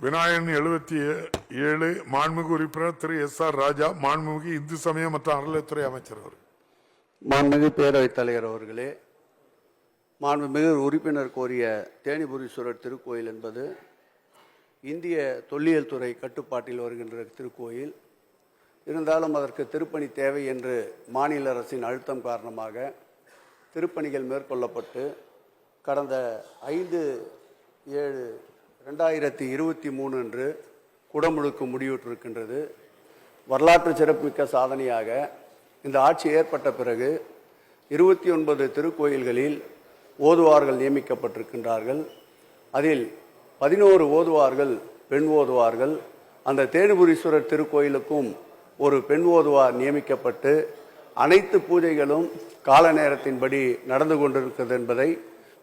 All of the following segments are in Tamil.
விநாயகன் 77 மாண்புமிகு உறுப்பினர் திரு SR ராஜா, மாண்புமிகு இந்து சமய மற்றும் அறநிலையத்துறை அமைச்சர் அவர்கள். மாண்புமிகு பேரவைத் தலைவர் அவர்களே, மாண்புமிகு உறுப்பினர் கோரிய தேனிபுரீஸ்வரர் திருக்கோயில் என்பது இந்திய தொல்லியல் துறை கட்டுப்பாட்டில் வருகின்ற திருக்கோயில். இருந்தாலும் அதற்கு திருப்பணி தேவை என்று மாநில அரசின் அழுத்தம் காரணமாக திருப்பணிகள் மேற்கொள்ளப்பட்டு கடந்த 5/7/2023 அன்று குடமுழுக்கு முடிவுற்றிருக்கின்றது. வரலாற்று சிறப்புமிக்க சாதனையாக இந்த ஆட்சி ஏற்பட்ட பிறகு 29 திருக்கோயில்களில் ஓதுவார்கள் நியமிக்கப்பட்டிருக்கின்றார்கள். அதில் 11 ஓதுவார்கள் பெண் ஓதுவார்கள். அந்த தேனிபுரீஸ்வரர் திருக்கோயிலுக்கும் ஒரு பெண் ஓதுவார் நியமிக்கப்பட்டு அனைத்து பூஜைகளும் கால நேரத்தின்படி நடந்து கொண்டிருக்கிறது என்பதை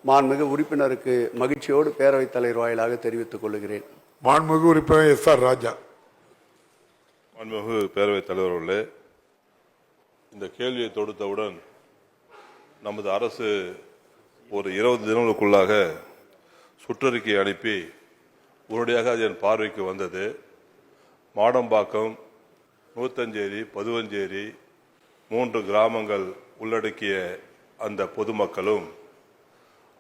மாண்புமிகு உறுப்பினருக்கு மகிழ்ச்சியோடு பேரவைத் தலைவர் வாயிலாக தெரிவித்துக் கொள்கிறேன். மாண்புமிகு உறுப்பினர் SR ராஜா. மாண்புமிகு பேரவைத் தலைவர்களே, இந்த கேள்வியை தொடுத்தவுடன் நமது அரசு ஒரு 20 தினங்களுக்குள்ளாக சுற்றறிக்கை அனுப்பி உடனடியாக அது என் பார்வைக்கு வந்தது. மாடம்பாக்கம், நூத்தஞ்சேரி, பதுவஞ்சேரி 3 கிராமங்கள் உள்ளடக்கிய அந்த பொதுமக்களும்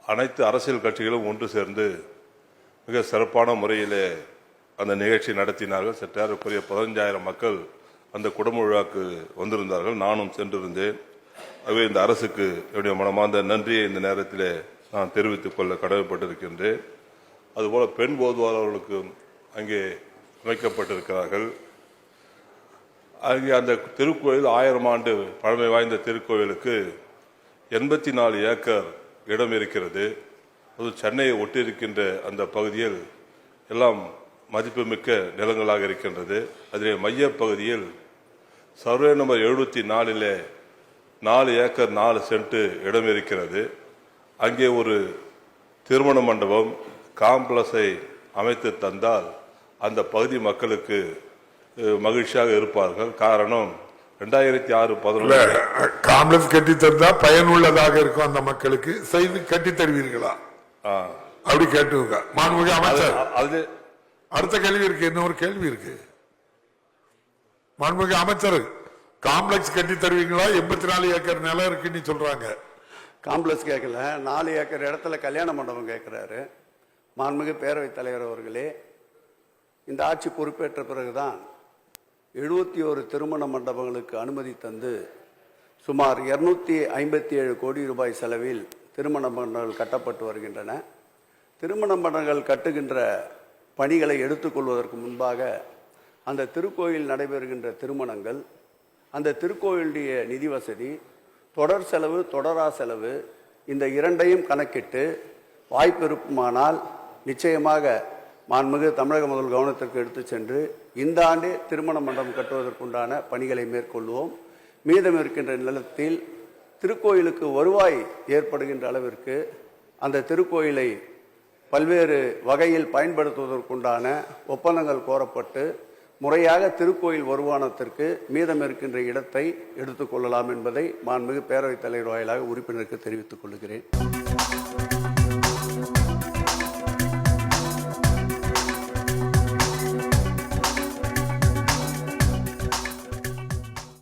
அனைத்து அரசியல் கட்சிகளும் ஒன்று சேர்ந்து மிக சிறப்பான முறையிலே அந்த நிகழ்ச்சி நடத்தினார்கள். சற்றேறக்குரிய 15,000 மக்கள் அந்த குடமுழுக்கு வந்திருந்தார்கள். நானும் சென்றிருந்தேன். ஆகவே இந்த அரசுக்கு என்னுடைய மனமார்ந்த நன்றியை இந்த நேரத்தில் நான் தெரிவித்துக் கொள்ள கடமைப்பட்டிருக்கின்றேன். அதுபோல பெண் ஓதுவாளர்களுக்கு அங்கே அமைக்கப்பட்டிருக்கிறார்கள். அங்கே அந்த திருக்கோயில் 1000 ஆண்டு பழமை வாய்ந்த திருக்கோயிலுக்கு 84 ஏக்கர் இடம் இருக்கிறது. அது சென்னையை ஒட்டியிருக்கின்ற அந்த பகுதியில் எல்லாம் மதிப்புமிக்க நிலங்களாக இருக்கின்றது. அதில் மைய பகுதியில் சர்வே நம்பர் 74 4 ஏக்கர் 4 சென்ட் இடம் இருக்கிறது. அங்கே ஒரு திருமண மண்டபம் காம்ப்ளெக்ஸை அமைத்து தந்தால் அந்த பகுதி மக்களுக்கு மகிழ்ச்சியாக இருப்பார்கள். காரணம் 2006-11 காம்ப்ளெக்ஸ் கட்டி தந்தா பயனுள்ளதாக இருக்கும். அந்த மக்களுக்கு செய்து கட்டி தருவீர்களா? அப்படி கேட்டுங்க மாண்புமிகு அமைச்சர். அடுத்த கேள்வி இருக்கு, இன்னொரு கேள்வி இருக்கு. மாண்புமிகு அமைச்சர், காம்ப்ளெக்ஸ் கட்டி தருவீங்களா? 84 ஏக்கர் நிலம் இருக்குன்னு சொல்றாங்க. காம்ப்ளெக்ஸ் கேட்கல, 4 ஏக்கர் இடத்துல கல்யாண மண்டபம் கேட்கிறாரு. மாண்புமிகு பேரவைத் தலைவர் அவர்களே, இந்த ஆட்சி பொறுப்பேற்ற பிறகுதான் 71 திருமண மண்டபங்களுக்கு அனுமதி தந்து சுமார் 257 கோடி ரூபாய் செலவில் திருமண மண்டபங்கள் கட்டப்பட்டு வருகின்றன. திருமண மண்டபங்கள் கட்டுகின்ற பணிகளை எடுத்துக்கொள்வதற்கு முன்பாக அந்த திருக்கோயில் நடைபெறுகின்ற திருமணங்கள், அந்த திருக்கோயிலுடைய நிதி வசதி, தொடர் செலவு தொடரா செலவு, இந்த இரண்டையும் கணக்கிட்டு வாய்ப்பு இருக்குமானால் நிச்சயமாக மாண்புமிகு தமிழக முதல் கவனத்திற்கு எடுத்து சென்று இந்த ஆண்டே திருமண மண்டபம் கட்டுவதற்குண்டான பணிகளை மேற்கொள்வோம். மீதம் இருக்கின்ற நிலத்தில் திருக்கோயிலுக்கு வருவாய் ஏற்படுகின்ற அளவிற்கு அந்த திருக்கோயிலை பல்வேறு வகையில் பயன்படுத்துவதற்குண்டான ஒப்பந்தங்கள் கோரப்பட்டு முறையாக திருக்கோயில் வருமானத்திற்கு மீதம் இருக்கின்ற இடத்தை எடுத்துக்கொள்ளலாம் என்பதை மாண்புமிகு பேரவைத் தலைவர் வாயிலாக உறுப்பினருக்கு தெரிவித்துக் கொள்கிறேன்.